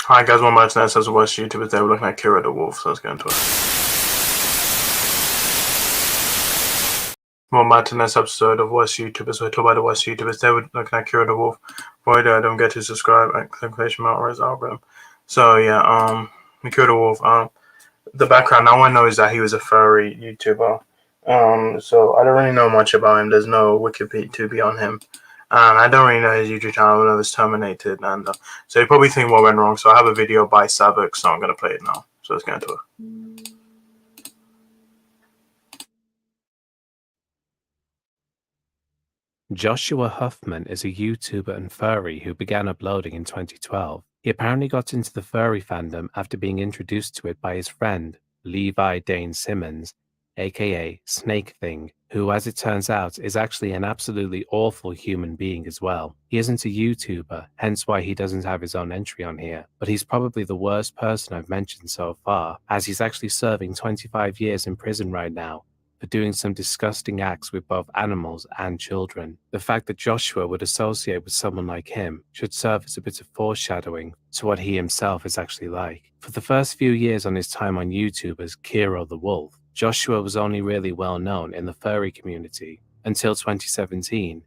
Hi guys, one Martin says watch YouTubers. They were looking at Kero the Wolf, so let's get into it. One Martinez episode of West YouTubers. We talk about the West YouTubers. They were looking at Kero the Wolf. Boy, don't get to subscribe and clickation amount or his algorithm. So yeah, Kero the Wolf. The background I want to know is that he was a furry YouTuber. So I don't really know much about him. There's no Wikipedia on him. I don't really know his YouTube channel. I know it was terminated, and so you probably think what went wrong. So I have a video by Savik, so I'm gonna play it now. So let's get into it. Joshua Huffman is a YouTuber and furry who began uploading in 2012. He apparently got into the furry fandom after being introduced to it by his friend, Levi Dane Simmons, aka Snake Thing, who, as it turns out, is actually an absolutely awful human being as well. He isn't a YouTuber, hence why he doesn't have his own entry on here, but he's probably the worst person I've mentioned so far, as he's actually serving 25 years in prison right now for doing some disgusting acts with both animals and children. The fact that Joshua would associate with someone like him should serve as a bit of foreshadowing to what he himself is actually like. For the first few years on his time on YouTube as Kero the Wolf, Joshua was only really well known in the furry community until 2017,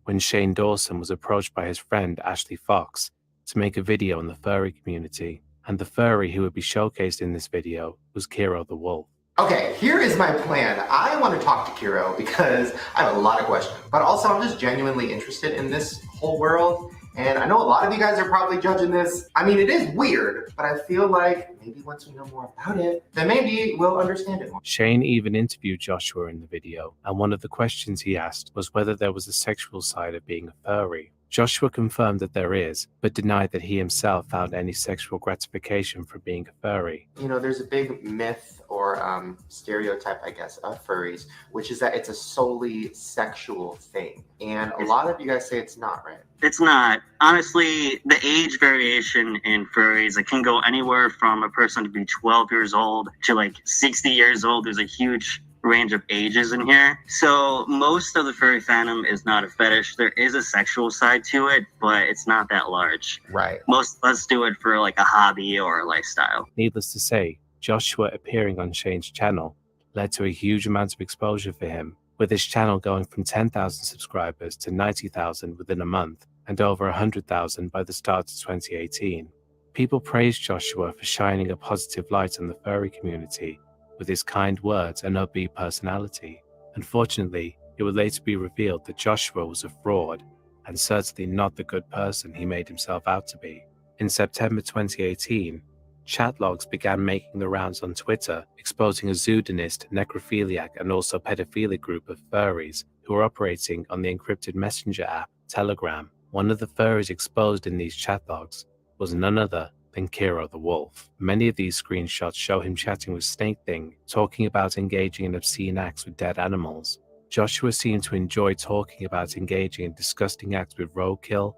when Shane Dawson was approached by his friend Ashley Fox to make a video in the furry community, and the furry who would be showcased in this video was Kero the Wolf. Okay, here is my plan. I want to talk to Kero because I have a lot of questions, but also I'm just genuinely interested in this whole world. And I know a lot of you guys are probably judging this. I mean, it is weird, but I feel like maybe once we know more about it, then maybe we'll understand it more. Shane even interviewed Joshua in the video, and one of the questions he asked was whether there was a sexual side of being a furry. Joshua confirmed that there is, but denied that he himself found any sexual gratification from being a furry. You know, there's a big myth or stereotype, I guess, of furries, which is that it's a solely sexual thing. And a lot of you guys say it's not, right? It's not. Honestly, the age variation in furries, it can go anywhere from a person to be 12 years old to like 60 years old. There's a huge range of ages in here. So most of the furry fandom is not a fetish. There is a sexual side to it, but it's not that large. Right. Most of us do it for like a hobby or a lifestyle. Needless to say, Joshua appearing on Shane's channel led to a huge amount of exposure for him, with his channel going from 10,000 subscribers to 90,000 within a month and over 100,000 by the start of 2018. People praised Joshua for shining a positive light on the furry community with his kind words and upbeat personality. Unfortunately, it would later be revealed that Joshua was a fraud and certainly not the good person he made himself out to be. In September 2018, chat logs began making the rounds on Twitter, exposing a zoodonist, necrophiliac, and also pedophilic group of furries who were operating on the encrypted messenger app Telegram. One of the furries exposed in these chat logs was none other than Kero the Wolf. Many of these screenshots show him chatting with Snake Thing, talking about engaging in obscene acts with dead animals. Joshua seemed to enjoy talking about engaging in disgusting acts with roadkill,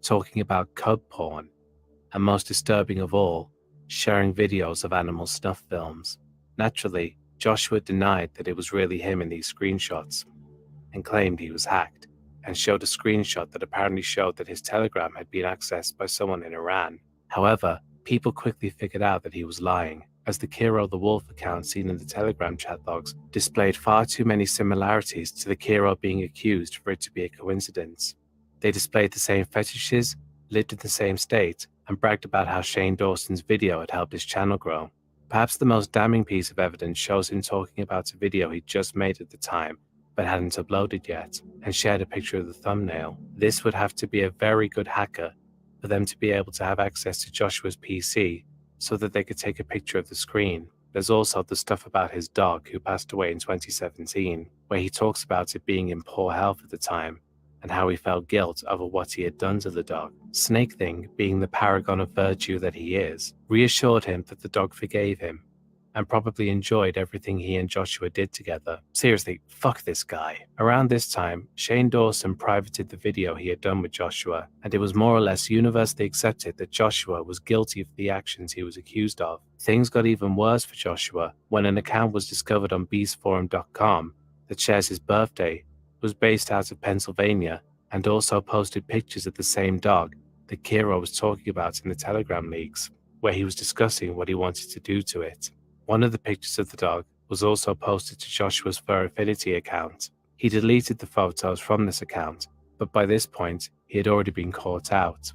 talking about cub porn, and most disturbing of all, sharing videos of animal snuff films. Naturally, Joshua denied that it was really him in these screenshots and claimed he was hacked, and showed a screenshot that apparently showed that his Telegram had been accessed by someone in Iran. However, people quickly figured out that he was lying, as the Kero the Wolf account seen in the Telegram chat logs displayed far too many similarities to the Kero being accused for it to be a coincidence. They displayed the same fetishes, lived in the same state, and bragged about how Shane Dawson's video had helped his channel grow. Perhaps the most damning piece of evidence shows him talking about a video he'd just made at the time, but hadn't uploaded yet, and shared a picture of the thumbnail. This would have to be a very good hacker for them to be able to have access to Joshua's PC so that they could take a picture of the screen. There's also the stuff about his dog who passed away in 2017, where he talks about it being in poor health at the time and how he felt guilt over what he had done to the dog. Snake Thing, being the paragon of virtue that he is, reassured him that the dog forgave him and probably enjoyed everything he and Joshua did together. Seriously, fuck this guy. Around this time, Shane Dawson privated the video he had done with Joshua, and it was more or less universally accepted that Joshua was guilty of the actions he was accused of. Things got even worse for Joshua when an account was discovered on beastforum.com that shares his birthday, was based out of Pennsylvania, and also posted pictures of the same dog that Kero was talking about in the Telegram leaks. where he was discussing what he wanted to do to it. One of the pictures of the dog was also posted to Joshua's Fur Affinity account. He deleted the photos from this account, but by this point, he had already been caught out.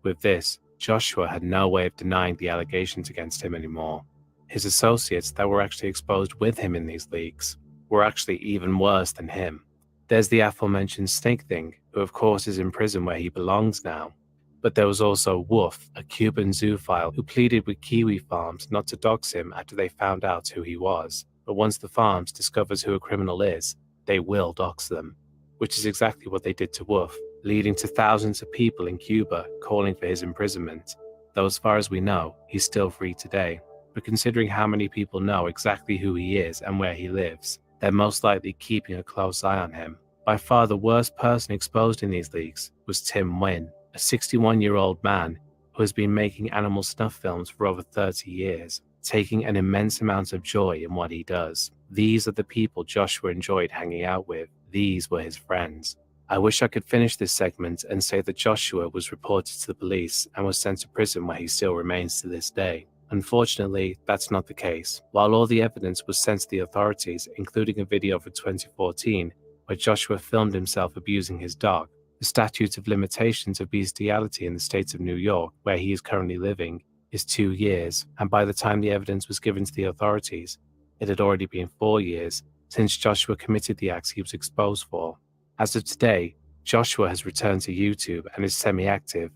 With this, Joshua had no way of denying the allegations against him anymore. His associates that were actually exposed with him in these leaks were actually even worse than him. There's the aforementioned Snake Thing, who of course is in prison where he belongs now. But there was also Woof, a Cuban zoophile who pleaded with Kiwi Farms not to dox him after they found out who he was. But once the farms discovers who a criminal is, they will dox them, which is exactly what they did to Woof, leading to thousands of people in Cuba calling for his imprisonment. Though as far as we know, he's still free today. But considering how many people know exactly who he is and where he lives, they're most likely keeping a close eye on him. By far the worst person exposed in these leaks was Tim Wynn, a 61-year-old man who has been making animal snuff films for over 30 years, taking an immense amount of joy in what he does. These are the people Joshua enjoyed hanging out with. These were his friends. I wish I could finish this segment and say that Joshua was reported to the police and was sent to prison where he still remains to this day. Unfortunately, that's not the case. While all the evidence was sent to the authorities, including a video from 2014, where Joshua filmed himself abusing his dog, the statute of limitations of bestiality in the state of New York, where he is currently living, is 2 years, and by the time the evidence was given to the authorities, it had already been 4 years since Joshua committed the acts he was exposed for. As of today, Joshua has returned to YouTube and is semi-active,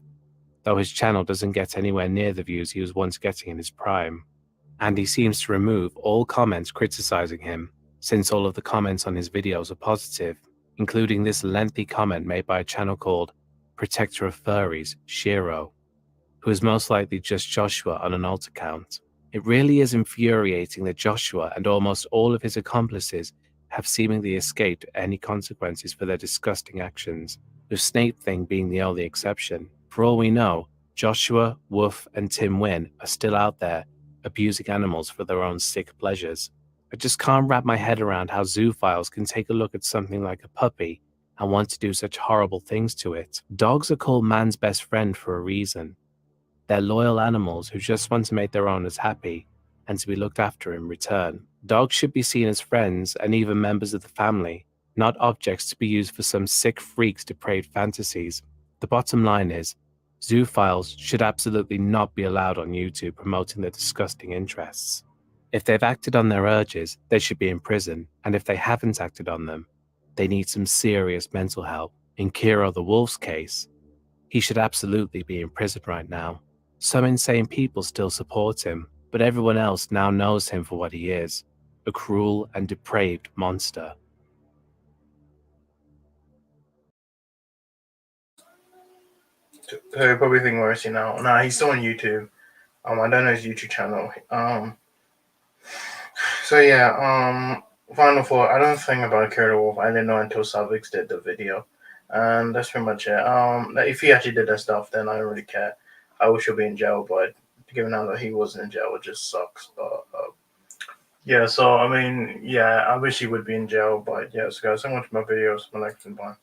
though his channel doesn't get anywhere near the views he was once getting in his prime. And he seems to remove all comments criticizing him, since all of the comments on his videos are positive, including this lengthy comment made by a channel called Protector of Furries, Kero, who is most likely just Joshua on an alt account. It really is infuriating that Joshua and almost all of his accomplices have seemingly escaped any consequences for their disgusting actions, with Snake Thing being the only exception. For all we know, Joshua, Woof, and Tim Wynn are still out there, abusing animals for their own sick pleasures. I just can't wrap my head around how zoophiles can take a look at something like a puppy and want to do such horrible things to it. Dogs are called man's best friend for a reason. They're loyal animals who just want to make their owners happy and to be looked after in return. Dogs should be seen as friends and even members of the family, not objects to be used for some sick freak's depraved fantasies. The bottom line is, zoophiles should absolutely not be allowed on YouTube promoting their disgusting interests. If they've acted on their urges, they should be in prison, and if they haven't acted on them, they need some serious mental help. In Kero the Wolf's case, he should absolutely be in prison right now. Some insane people still support him, but everyone else now knows him for what he is, a cruel and depraved monster. So you're probably thinking, where is he now? Nah, he's still on YouTube. I don't know his YouTube channel. So yeah, final thought. I don't think about Kero the Wolf. I didn't know until Savix did the video. And that's pretty much it. If he actually did that stuff, then I don't really care. I wish he'd be in jail, but given out that he wasn't in jail, it just sucks. But yeah, so I mean, yeah, I wish he would be in jail, but yeah, so guys, so much for my videos. My next one.